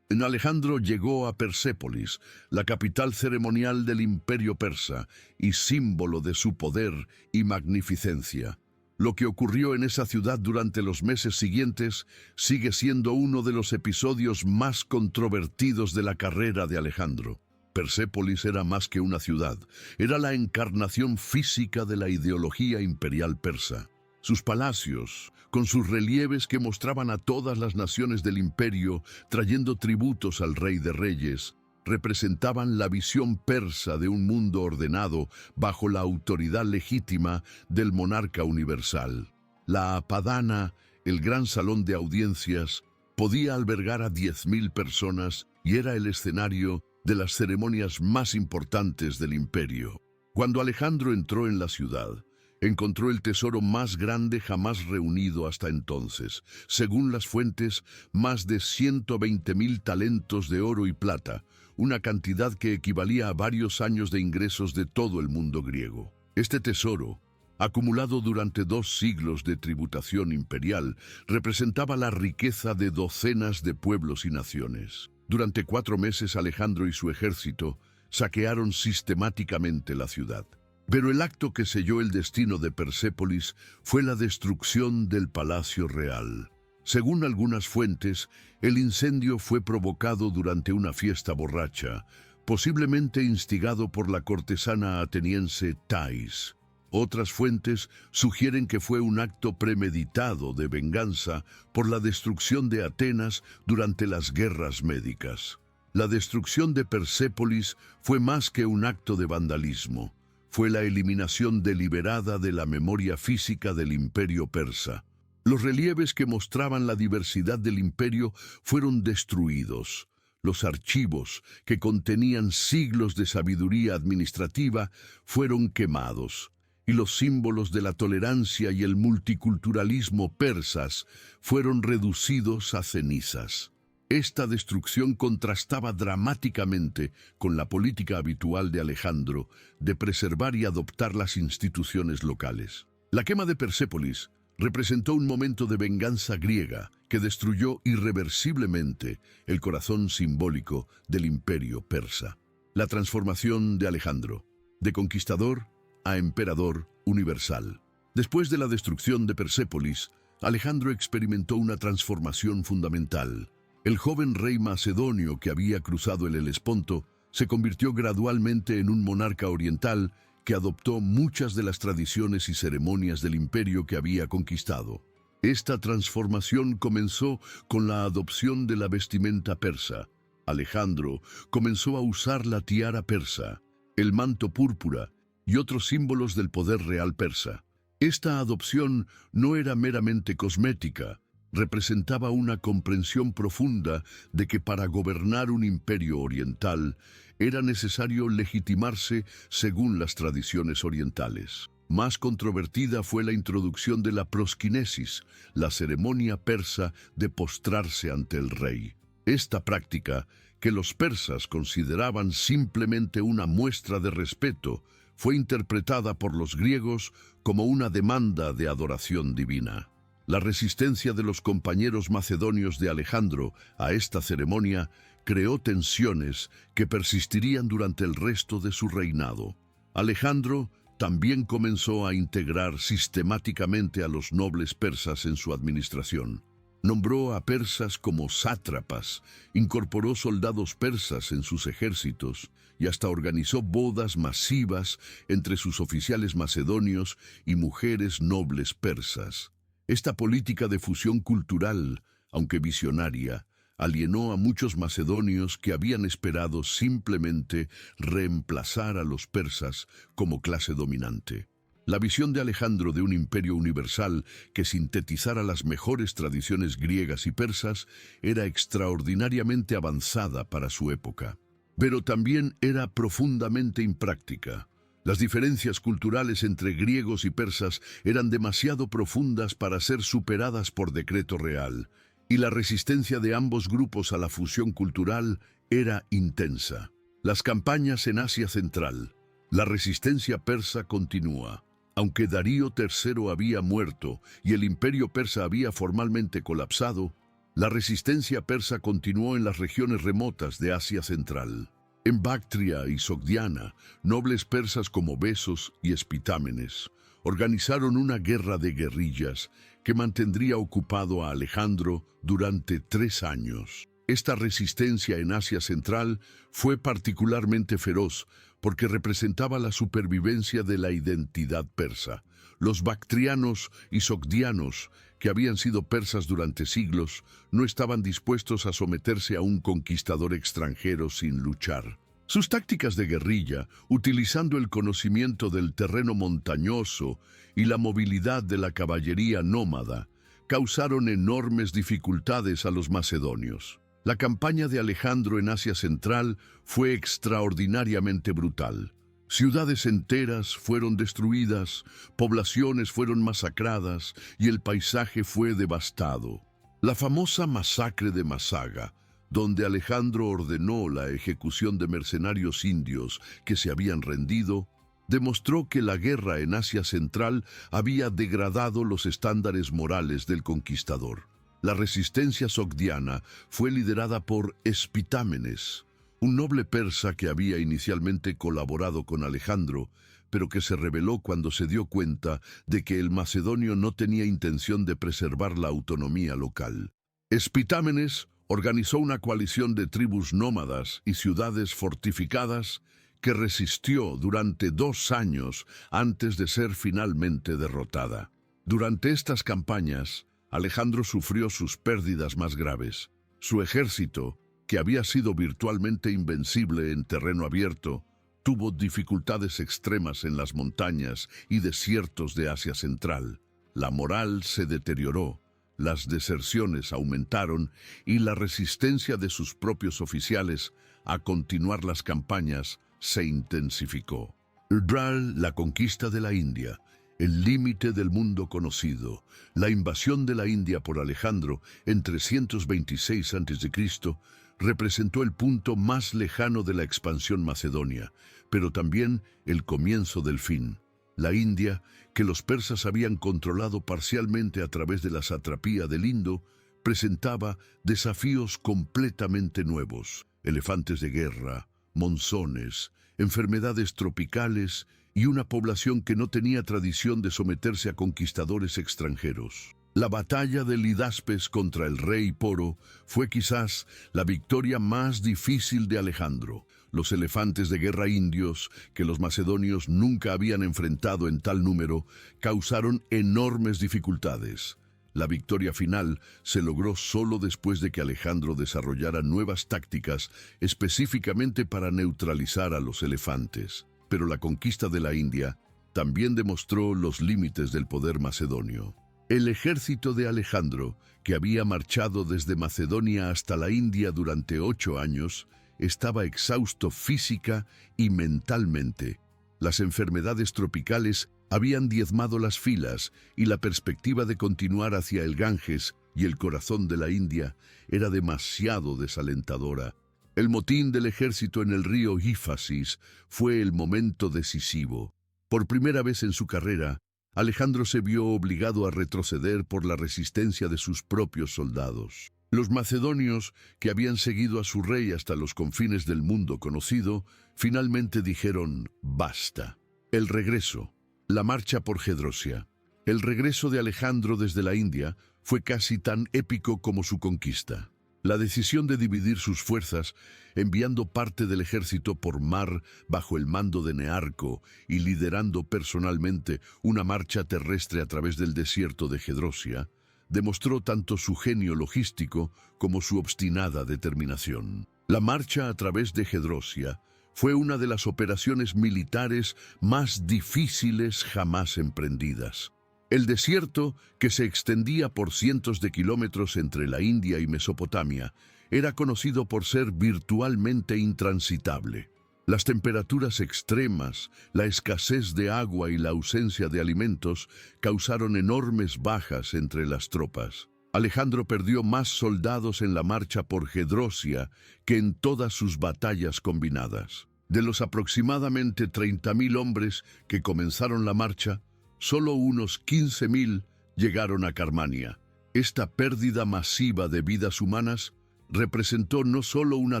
En Alejandro llegó a Persépolis, la capital ceremonial del imperio persa y símbolo de su poder y magnificencia. Lo que ocurrió en esa ciudad durante los meses siguientes sigue siendo uno de los episodios más controvertidos de la carrera de Alejandro. Persépolis era más que una ciudad, era la encarnación física de la ideología imperial persa. Sus palacios, con sus relieves que mostraban a todas las naciones del imperio trayendo tributos al rey de reyes, representaban la visión persa de un mundo ordenado bajo la autoridad legítima del monarca universal. La Apadana, el gran salón de audiencias, podía albergar a 10.000 personas y era el escenario de las ceremonias más importantes del imperio. Cuando Alejandro entró en la ciudad, encontró el tesoro más grande jamás reunido hasta entonces. Según las fuentes, más de 120.000 talentos de oro y plata, una cantidad que equivalía a varios años de ingresos de todo el mundo griego. Este tesoro, acumulado durante 2 siglos de tributación imperial, representaba la riqueza de docenas de pueblos y naciones. Durante 4 meses Alejandro y su ejército saquearon sistemáticamente la ciudad. Pero el acto que selló el destino de Persépolis fue la destrucción del Palacio Real. Según algunas fuentes, el incendio fue provocado durante una fiesta borracha, posiblemente instigado por la cortesana ateniense Thais. Otras fuentes sugieren que fue un acto premeditado de venganza por la destrucción de Atenas durante las guerras médicas. La destrucción de Persépolis fue más que un acto de vandalismo. Fue la eliminación deliberada de la memoria física del imperio persa. Los relieves que mostraban la diversidad del imperio fueron destruidos. Los archivos, que contenían siglos de sabiduría administrativa, fueron quemados, y los símbolos de la tolerancia y el multiculturalismo persas fueron reducidos a cenizas. Esta destrucción contrastaba dramáticamente con la política habitual de Alejandro de preservar y adoptar las instituciones locales. La quema de Persépolis representó un momento de venganza griega que destruyó irreversiblemente el corazón simbólico del imperio persa. La transformación de Alejandro, de conquistador a emperador universal. Después de la destrucción de Persépolis, Alejandro experimentó una transformación fundamental. El joven rey macedonio que había cruzado el Helesponto se convirtió gradualmente en un monarca oriental que adoptó muchas de las tradiciones y ceremonias del imperio que había conquistado. Esta transformación comenzó con la adopción de la vestimenta persa. Alejandro comenzó a usar la tiara persa, el manto púrpura y otros símbolos del poder real persa. Esta adopción no era meramente cosmética, representaba una comprensión profunda de que para gobernar un imperio oriental era necesario legitimarse según las tradiciones orientales. Más controvertida fue la introducción de la prosquinesis, la ceremonia persa de postrarse ante el rey. Esta práctica, que los persas consideraban simplemente una muestra de respeto, fue interpretada por los griegos como una demanda de adoración divina. La resistencia de los compañeros macedonios de Alejandro a esta ceremonia creó tensiones que persistirían durante el resto de su reinado. Alejandro también comenzó a integrar sistemáticamente a los nobles persas en su administración. Nombró a persas como sátrapas, incorporó soldados persas en sus ejércitos y hasta organizó bodas masivas entre sus oficiales macedonios y mujeres nobles persas. Esta política de fusión cultural, aunque visionaria, alienó a muchos macedonios que habían esperado simplemente reemplazar a los persas como clase dominante. La visión de Alejandro de un imperio universal que sintetizara las mejores tradiciones griegas y persas era extraordinariamente avanzada para su época, pero también era profundamente impráctica. Las diferencias culturales entre griegos y persas eran demasiado profundas para ser superadas por decreto real, y la resistencia de ambos grupos a la fusión cultural era intensa. Las campañas en Asia Central. La resistencia persa continúa. Aunque Darío III había muerto y el imperio persa había formalmente colapsado, la resistencia persa continuó en las regiones remotas de Asia Central. En Bactria y Sogdiana, nobles persas como Besos y Espitámenes organizaron una guerra de guerrillas que mantendría ocupado a Alejandro durante 3 años. Esta resistencia en Asia Central fue particularmente feroz porque representaba la supervivencia de la identidad persa. Los bactrianos y sogdianos, que habían sido persas durante siglos, no estaban dispuestos a someterse a un conquistador extranjero sin luchar. Sus tácticas de guerrilla, utilizando el conocimiento del terreno montañoso y la movilidad de la caballería nómada, causaron enormes dificultades a los macedonios. La campaña de Alejandro en Asia Central fue extraordinariamente brutal. Ciudades enteras fueron destruidas, poblaciones fueron masacradas y el paisaje fue devastado. La famosa masacre de Masaga, donde Alejandro ordenó la ejecución de mercenarios indios que se habían rendido, demostró que la guerra en Asia Central había degradado los estándares morales del conquistador. La resistencia sogdiana fue liderada por Espitámenes, un noble persa que había inicialmente colaborado con Alejandro, pero que se rebeló cuando se dio cuenta de que el macedonio no tenía intención de preservar la autonomía local. Espitámenes organizó una coalición de tribus nómadas y ciudades fortificadas que resistió durante 2 años antes de ser finalmente derrotada. Durante estas campañas, Alejandro sufrió sus pérdidas más graves. Su ejército, que había sido virtualmente invencible en terreno abierto, tuvo dificultades extremas en las montañas y desiertos de Asia Central. La moral se deterioró, las deserciones aumentaron y la resistencia de sus propios oficiales a continuar las campañas se intensificó. La conquista de la India, el límite del mundo conocido, la invasión de la India por Alejandro en 326 a.C., representó el punto más lejano de la expansión macedonia, pero también el comienzo del fin. La India, que los persas habían controlado parcialmente a través de la satrapía del Indo, presentaba desafíos completamente nuevos: elefantes de guerra, monzones, enfermedades tropicales y una población que no tenía tradición de someterse a conquistadores extranjeros. La batalla de Lidaspes contra el rey Poro fue quizás la victoria más difícil de Alejandro. Los elefantes de guerra indios, que los macedonios nunca habían enfrentado en tal número, causaron enormes dificultades. La victoria final se logró solo después de que Alejandro desarrollara nuevas tácticas específicamente para neutralizar a los elefantes. Pero la conquista de la India también demostró los límites del poder macedonio. El ejército de Alejandro, que había marchado desde Macedonia hasta la India durante 8 años, estaba exhausto física y mentalmente. Las enfermedades tropicales habían diezmado las filas y la perspectiva de continuar hacia el Ganges y el corazón de la India era demasiado desalentadora. El motín del ejército en el río Éufrates fue el momento decisivo. Por primera vez en su carrera, Alejandro se vio obligado a retroceder por la resistencia de sus propios soldados. Los macedonios, que habían seguido a su rey hasta los confines del mundo conocido, finalmente dijeron basta. El regreso, la marcha por Gedrosia. El regreso de Alejandro desde la India fue casi tan épico como su conquista. La decisión de dividir sus fuerzas, enviando parte del ejército por mar bajo el mando de Nearco y liderando personalmente una marcha terrestre a través del desierto de Gedrosia, demostró tanto su genio logístico como su obstinada determinación. La marcha a través de Gedrosia fue una de las operaciones militares más difíciles jamás emprendidas. El desierto, que se extendía por cientos de kilómetros entre la India y Mesopotamia, era conocido por ser virtualmente intransitable. Las temperaturas extremas, la escasez de agua y la ausencia de alimentos causaron enormes bajas entre las tropas. Alejandro perdió más soldados en la marcha por Gedrosia que en todas sus batallas combinadas. De los aproximadamente 30.000 hombres que comenzaron la marcha, solo unos 15.000 llegaron a Carmania. Esta pérdida masiva de vidas humanas representó no solo una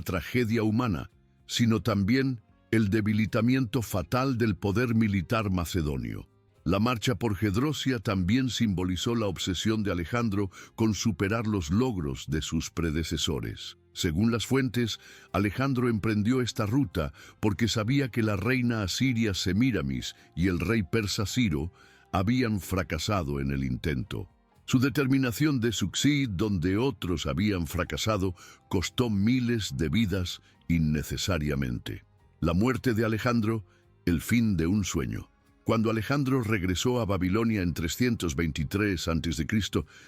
tragedia humana, sino también el debilitamiento fatal del poder militar macedonio. La marcha por Gedrosia también simbolizó la obsesión de Alejandro con superar los logros de sus predecesores. Según las fuentes, Alejandro emprendió esta ruta porque sabía que la reina asiria Semíramis y el rey persa Ciro habían fracasado en el intento. Su determinación de succeed donde otros habían fracasado costó miles de vidas innecesariamente. La muerte de Alejandro, el fin de un sueño. Cuando Alejandro regresó a Babilonia en 323 a.C.,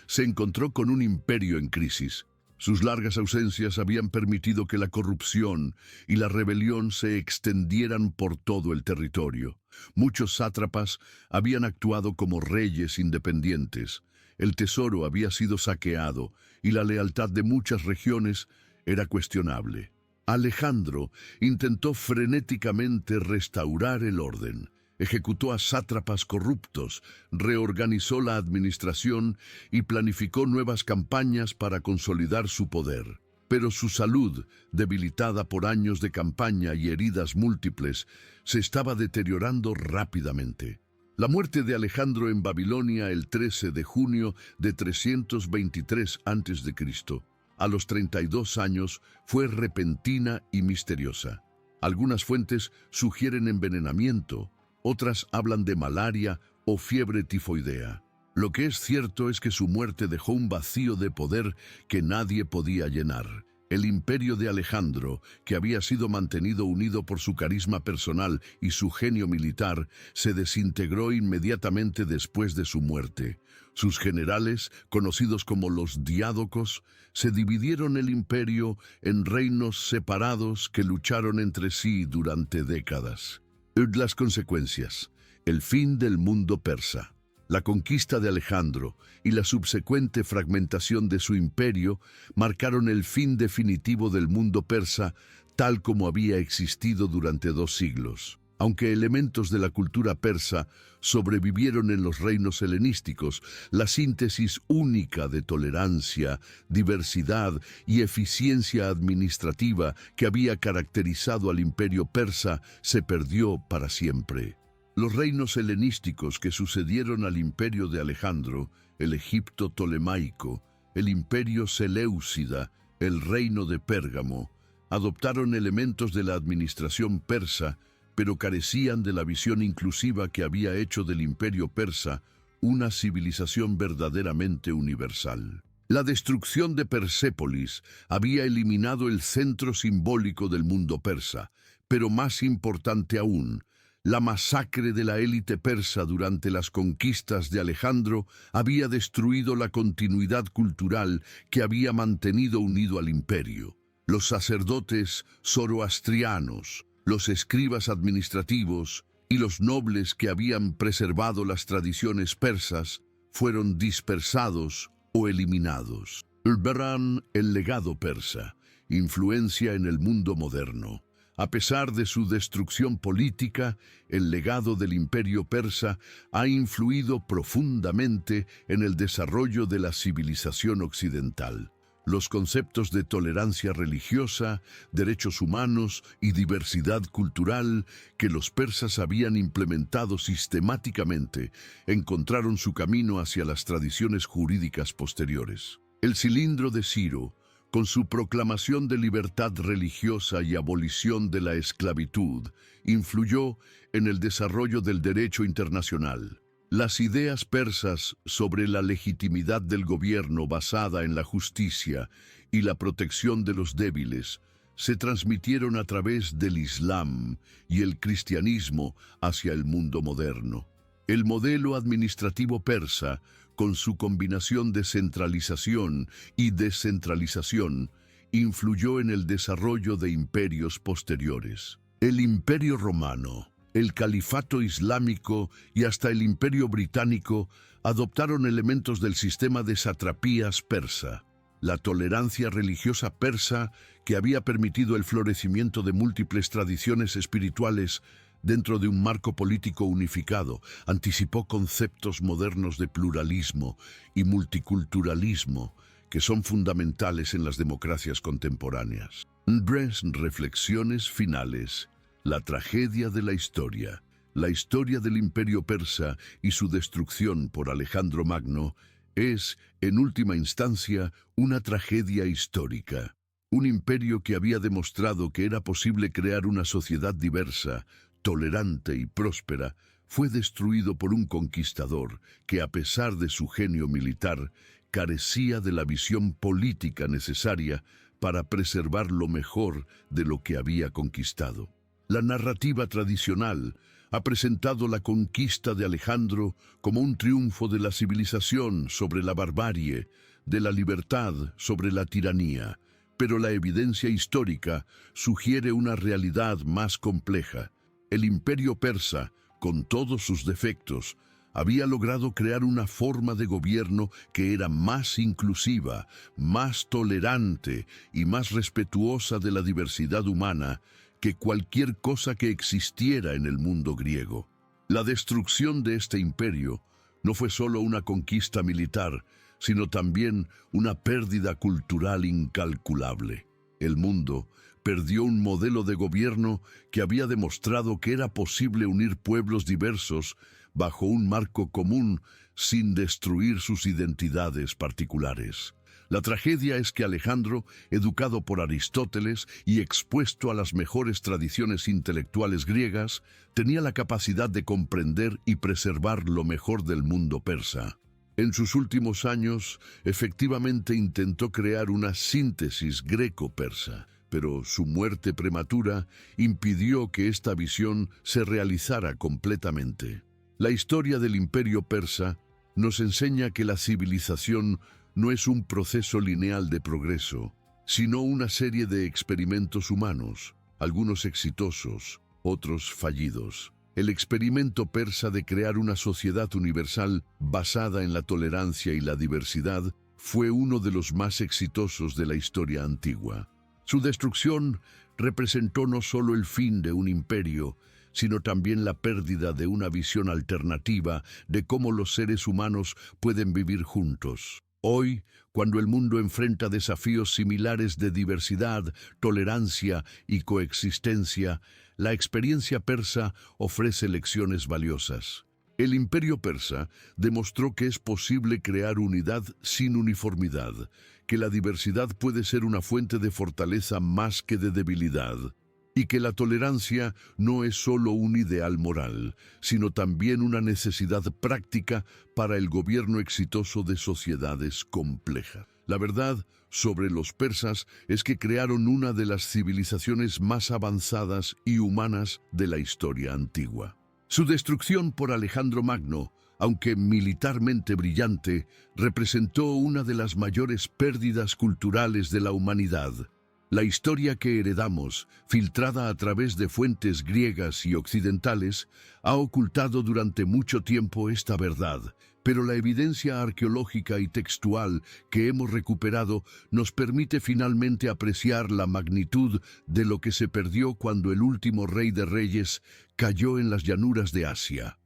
se encontró con un imperio en crisis. Sus largas ausencias habían permitido que la corrupción y la rebelión se extendieran por todo el territorio. Muchos sátrapas habían actuado como reyes independientes. El tesoro había sido saqueado y la lealtad de muchas regiones era cuestionable. Alejandro intentó frenéticamente restaurar el orden. Ejecutó a sátrapas corruptos, reorganizó la administración y planificó nuevas campañas para consolidar su poder. Pero su salud, debilitada por años de campaña y heridas múltiples, se estaba deteriorando rápidamente. La muerte de Alejandro en Babilonia el 13 de junio de 323 a.C., a los 32 años, fue repentina y misteriosa. Algunas fuentes sugieren envenenamiento, otras hablan de malaria o fiebre tifoidea. Lo que es cierto es que su muerte dejó un vacío de poder que nadie podía llenar. El imperio de Alejandro, que había sido mantenido unido por su carisma personal y su genio militar, se desintegró inmediatamente después de su muerte. Sus generales, conocidos como los diádocos, se dividieron el imperio en reinos separados que lucharon entre sí durante décadas. Las consecuencias: el fin del mundo persa. La conquista de Alejandro y la subsecuente fragmentación de su imperio marcaron el fin definitivo del mundo persa tal como había existido durante 2 siglos. Aunque elementos de la cultura persa sobrevivieron en los reinos helenísticos, la síntesis única de tolerancia, diversidad y eficiencia administrativa que había caracterizado al imperio persa se perdió para siempre. Los reinos helenísticos que sucedieron al imperio de Alejandro, el Egipto tolemaico, el imperio seleucida, el reino de Pérgamo, adoptaron elementos de la administración persa, pero carecían de la visión inclusiva que había hecho del imperio persa una civilización verdaderamente universal. La destrucción de Persépolis había eliminado el centro simbólico del mundo persa, pero más importante aún, la masacre de la élite persa durante las conquistas de Alejandro había destruido la continuidad cultural que había mantenido unido al imperio. Los sacerdotes zoroastrianos, los escribas administrativos y los nobles que habían preservado las tradiciones persas fueron dispersados o eliminados. Verán el legado persa, influencia en el mundo moderno. A pesar de su destrucción política, el legado del imperio persa ha influido profundamente en el desarrollo de la civilización occidental. Los conceptos de tolerancia religiosa, derechos humanos y diversidad cultural que los persas habían implementado sistemáticamente encontraron su camino hacia las tradiciones jurídicas posteriores. El Cilindro de Ciro, con su proclamación de libertad religiosa y abolición de la esclavitud, influyó en el desarrollo del derecho internacional. Las ideas persas sobre la legitimidad del gobierno basada en la justicia y la protección de los débiles se transmitieron a través del Islam y el cristianismo hacia el mundo moderno. El modelo administrativo persa, con su combinación de centralización y descentralización, influyó en el desarrollo de imperios posteriores. El Imperio Romano, el Califato Islámico y hasta el Imperio Británico adoptaron elementos del sistema de satrapías persa. La tolerancia religiosa persa, que había permitido el florecimiento de múltiples tradiciones espirituales dentro de un marco político unificado, anticipó conceptos modernos de pluralismo y multiculturalismo que son fundamentales en las democracias contemporáneas. Reflexiones finales. La tragedia de la historia. La historia del imperio persa y su destrucción por Alejandro Magno es, en última instancia, una tragedia histórica. Un imperio que había demostrado que era posible crear una sociedad diversa, tolerante y próspera, fue destruido por un conquistador que, a pesar de su genio militar, carecía de la visión política necesaria para preservar lo mejor de lo que había conquistado. La narrativa tradicional ha presentado la conquista de Alejandro como un triunfo de la civilización sobre la barbarie, de la libertad sobre la tiranía, pero la evidencia histórica sugiere una realidad más compleja. El imperio persa, con todos sus defectos, había logrado crear una forma de gobierno que era más inclusiva, más tolerante y más respetuosa de la diversidad humana que cualquier cosa que existiera en el mundo griego. La destrucción de este imperio no fue solo una conquista militar, sino también una pérdida cultural incalculable. El mundo perdió un modelo de gobierno que había demostrado que era posible unir pueblos diversos bajo un marco común sin destruir sus identidades particulares. La tragedia es que Alejandro, educado por Aristóteles y expuesto a las mejores tradiciones intelectuales griegas, tenía la capacidad de comprender y preservar lo mejor del mundo persa. En sus últimos años, efectivamente intentó crear una síntesis greco-persa, pero su muerte prematura impidió que esta visión se realizara completamente. La historia del Imperio persa nos enseña que la civilización no es un proceso lineal de progreso, sino una serie de experimentos humanos, algunos exitosos, otros fallidos. El experimento persa de crear una sociedad universal basada en la tolerancia y la diversidad fue uno de los más exitosos de la historia antigua. Su destrucción representó no solo el fin de un imperio, sino también la pérdida de una visión alternativa de cómo los seres humanos pueden vivir juntos. Hoy, cuando el mundo enfrenta desafíos similares de diversidad, tolerancia y coexistencia, la experiencia persa ofrece lecciones valiosas. El Imperio persa demostró que es posible crear unidad sin uniformidad, que la diversidad puede ser una fuente de fortaleza más que de debilidad, y que la tolerancia no es solo un ideal moral, sino también una necesidad práctica para el gobierno exitoso de sociedades complejas. La verdad sobre los persas es que crearon una de las civilizaciones más avanzadas y humanas de la historia antigua. Su destrucción por Alejandro Magno, aunque militarmente brillante, representó una de las mayores pérdidas culturales de la humanidad. La historia que heredamos, filtrada a través de fuentes griegas y occidentales, ha ocultado durante mucho tiempo esta verdad, pero la evidencia arqueológica y textual que hemos recuperado nos permite finalmente apreciar la magnitud de lo que se perdió cuando el último rey de reyes cayó en las llanuras de Asia.